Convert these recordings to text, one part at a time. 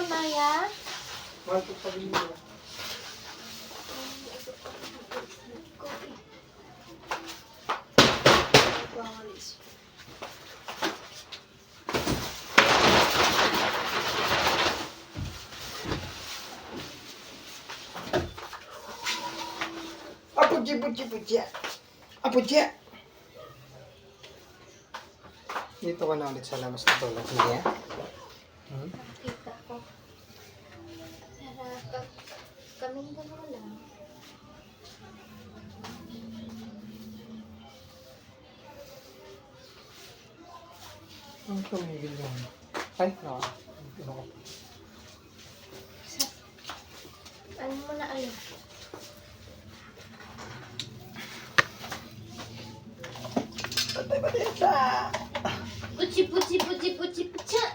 Maya? Mahal ko pa rin yun. Apudya. Apudya. Dito ka na ulit sa labas na tulad. Hindi ah. Nakita ko. Pero kaming dalawa lang. Ang tumigil yan. Ay, no. Ano mo na alam? Patay ba dito? Puchi, puchi, puchi, puchi, pucha!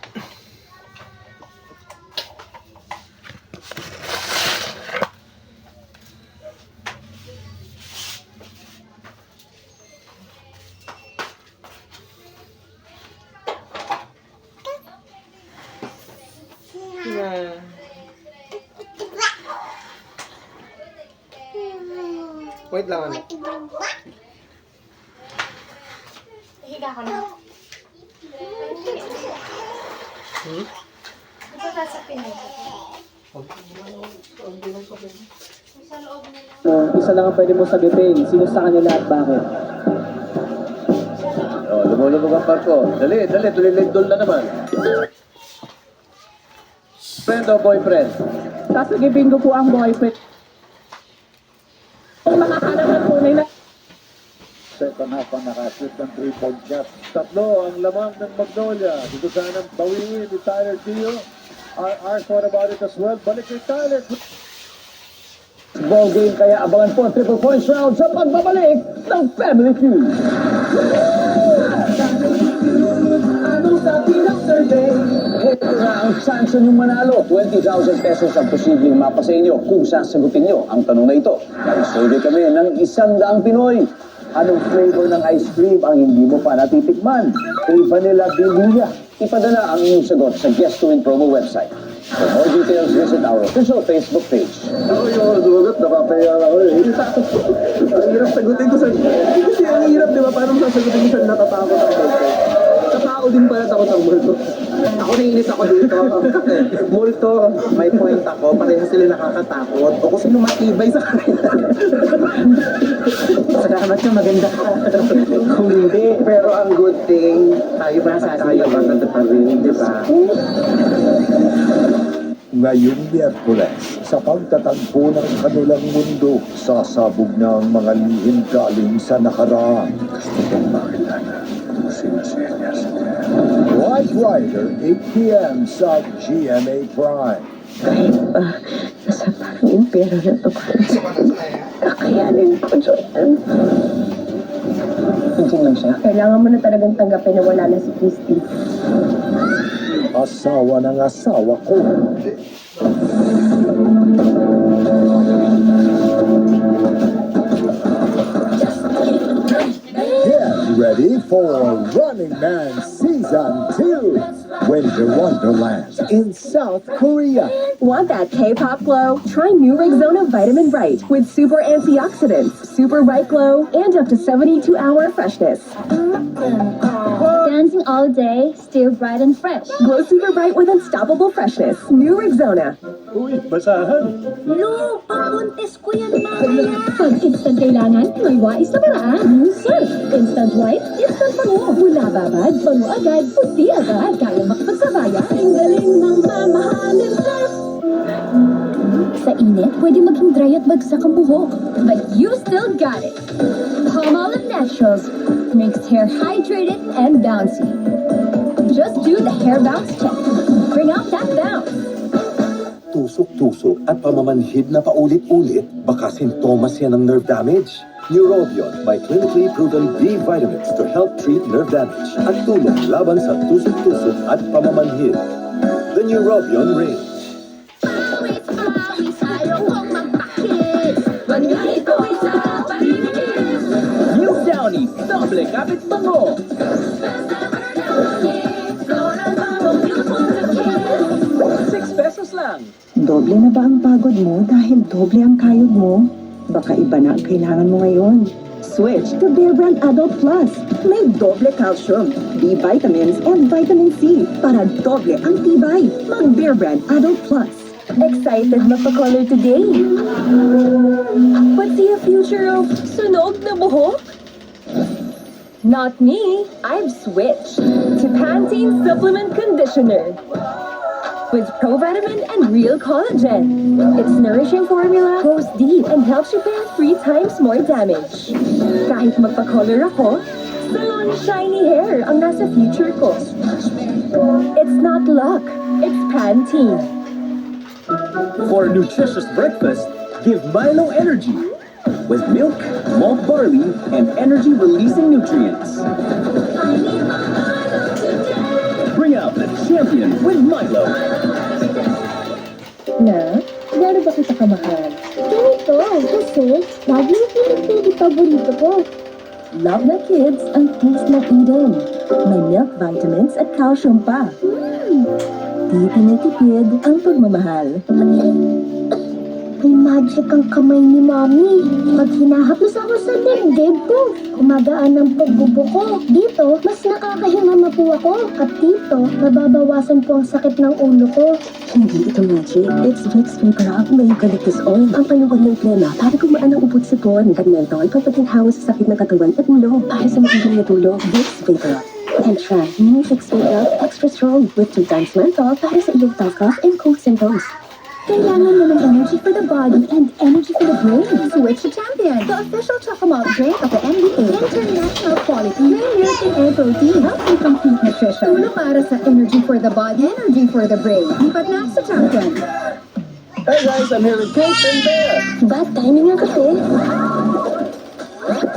Wait lang ano. Higa ko na. Hmm? Ito nasa pinay. Sa loob nila. Isa lang ang pwede mo sagutin. Sino sa kanila at bakit? Oh, lumulubog ang barko. Dali, tulilindol na naman. Friend o boyfriend? Sasagipin ko po ang boyfriend. Ang makahanap ng tunay na... Second half ang nakashoot ng 3-point shot. Tatlo ang lamang ng Magnolia. Dito sana bawiin ni Tyler Dio. RR thought about it as well. Balik kay Tyler. Ball game kaya abangan po ang triple points round sa pagbabalik ng Family Feud. Anong sabi ng survey? Ito na ang chance niyong manalo. 20,000 pesos ang posibleng mapa sa inyo kung sasagutin niyo ang tanong na ito. Nag-survey kami ng 100 Pinoy. Anong flavor ng ice cream ang hindi mo pa natitikman? A vanilla vanilla. Ipadala ang inyong sagot sa Guess to Win promo website. For more details, visit our official Facebook page. Ako yung sumagot, napapaya ako eh. Ang hirap sagutin ko sa... Kasi ang hirap, di ba? Parang sasagutin ko sa natatakot ang multo. Sa tao din pala takot ang multo. Ako naiinis ako dito. Multo, may point ako. Pareha sila nakakatakot. O kung sino matibay sa kanila. Salamat ka, maganda ka. Kung hindi, pero ang good thing, tayo ba pa rin, di ba? Ngayong Miyerkules, sa pagtatagpo ng kanilang mundo, sasabog na ang mga lihim galing sa nakaraan. Gusto kong makilala kung sino-senyas niya. White Rider, 8 p.m. sa GMA Prime. Kahit pa nasa parang impero na ito, kakayanin ko, Jordan. Pinsing lang siya. Kailangan mo na talagang tanggapin na wala na si Christy. Asawa ng asawa ko. Get ready for Running Man Season 2, Winter Wonderland in South Korea. Want that K-pop glow? Try new Rexona Vitamin Bright with super antioxidants, super bright glow, and up to 72-hour freshness. Dancing all day, still bright and fresh. Glow super bright with unstoppable freshness. New Rexona. Uy, basahan. Lo, pabuntis ko yan mamaya. Pag instant kailangan, may wais na paraan. New Surf. Instant white, instant bango. Mula babad, bango agad, puti agad. Kaya makapagsabayan. Ang galing ng mamahalin Surf. Sa init, pwede maging dry at bagsak ang buhok. But you still got it. Palmolive Naturals makes hair hydrated and bouncy. Just do the hair bounce check. Bring out that bounce. Tusok-tusok at pamamanhid na paulit-ulit, baka sintomas yan ng nerve damage. Neurobion may clinically proven B vitamins to help treat nerve damage at tulong laban sa tusok-tusok at pamamanhid. The Neurobion range. New Downy, doble kapit bango. 6 pesos Doble na ba ang pagod mo dahil doble ang kayod mo? Baka iba na ang kailangan mo ngayon. Switch to Bear Brand Adult Plus. May doble calcium, B vitamins, and vitamin C para doble ang tibay. Mag Bear Brand Adult Plus. Excited magpa-color today? But see a future of sunog na buhok? Not me. I've switched to Pantene Supplement Conditioner with provitamin and real collagen. Its nourishing formula goes deep and helps repair 3 times more damage. Kahit magpa-color ako, salon shiny hair ang nasa future ko. It's not luck, it's Pantene. For a nutritious breakfast, give Milo energy with milk, malt barley, and energy-releasing nutrients. Bring out the champion with Milo. Na, gano'n ba kita kamahal? Ganito, kasi lagi yung pinipili paborito ko. Love na kids ang taste ng Eden. May milk vitamins at calcium pa. Di tinitipid ang pagmamahal. May magic ang kamay ni Mami. Pag hinahapos ako sa dibdib ko, kumagaan ang pagbubuko. Dito, mas nakakahinga na po ako. At dito, nababawasan po ang sakit ng ulo ko. Hindi ito magic. It's Vicks Vapor Up. May eucalyptus oil. Ang panuwag ng plema para gumaan ang ubod sa tuwan. At mentol, papatinghawa sa sakit ng katawan at ulo. Para sa magiging natulog, Vicks Vapor Up. And try new Vicks Vapor Up Extra Strong with 2 times menthol para sa iyong talk cough and cold symptoms. Kailangan mo ng energy for the body and energy for the brain. Switch to Champion, the official chocolate drink of the NBA. International quality, may milk and air protein, healthy complete nutrition. Tulo para sa energy for the body, energy for the brain. Lipat na sa Champion. Hey guys, I'm here with Kate and Bear. Bad timing ang kape.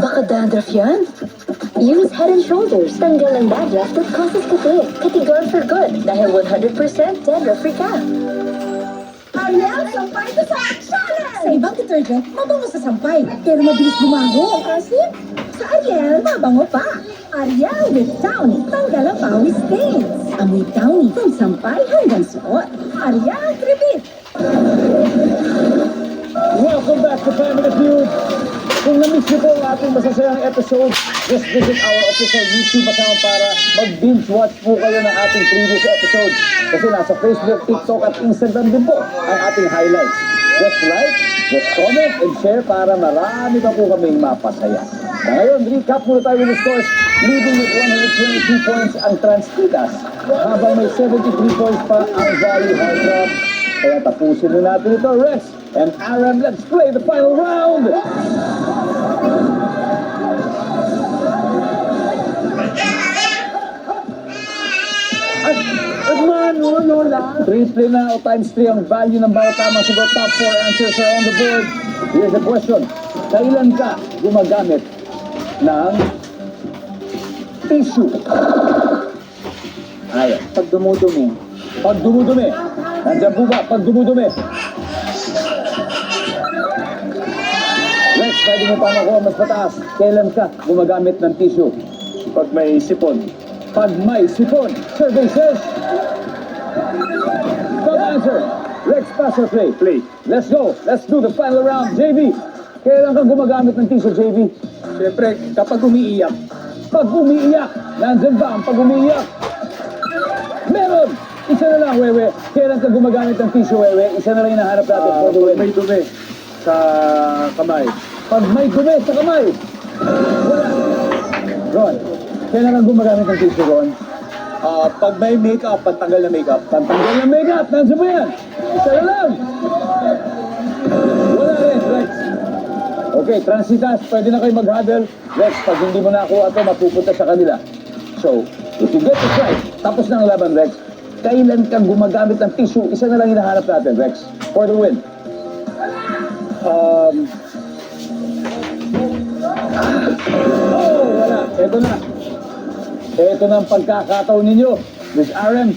Baka dandruff yan. Use Head and Shoulders. Tanggal ang dandruff that causes kape. Katigar for good dahil 100% dandruff-free ka. Ariel, sampay ko sa challenge! Sa ibang detergent, mabango sa sampay, pero mabilis bumago. Kasi sa Ariel, mabango pa. Ariel with Downy, tanggal ang pawis stains. Amoy Downy from sampay hanggang suot. Ariel, tribit! Welcome back to Family Feud. Kung na-miss niyo po ang ating masasayang episode, just visit our official YouTube account para mag-binge watch po kayo ng ating previous episode. Kasi nasa Facebook, TikTok at Instagram din po ang ating highlights. Just like, just comment and share para marami pa po kaming mapasaya. Na ngayon, recap muna tayo with the scores. Leading with 122 points ang Transpitas, habang may 73 points pa ang Valley Hard Rock. Kaya tapusin na natin ito, Rex and Aram. Let's play the final round! At Manolo lang. Triple na o times 3 ang value ng bawat tamang sagot. Top 4 answers are on the board. Here's the question. Kailan ka gumagamit ng tissue? Ayan. Pag dumudumi, Pag dumudumi. Nandiyan po ba? Pag dumudumi. Rex, pwede mo pa makuha mas pataas. Kailan ka gumagamit ng tissue? Pag may sipon. Pag may sipon. Survey says. Top answer. Rex, pass or play? Play. Let's go. Let's do the final round. JV, kailan ka gumagamit ng tissue, JV? syempre, kapag umiiyak, Pag umiiyak. Nandyan ba ang pag umiiyak? Meron! Isa na lang, Wewe. Kailan ka gumagamit ng tissue, Wewe? Isa na lang hinahanap natin for the win. May dumi sa kamay. Pag may dumi sa kamay. Wala. Ron, kailan ka gumagamit ng tissue, Ron? pag may makeup, pantanggal na makeup. Pantanggal ng makeup. Nandiyan ba yan? Isa na lang. Wala rin, Rex. Okay, Transitas, pwede na kayo mag-huddle. Rex, pag hindi mo nakuha ito, mapupunta sa kanila. So, if you get it right, tapos na ang laban, Rex. Kailan kang gumagamit ng tissue? Isa na lang hinahanap natin, Rex. For the win. Oh, wala. Ito na. Ito na ang pagkakataon ninyo. Miss Aaron,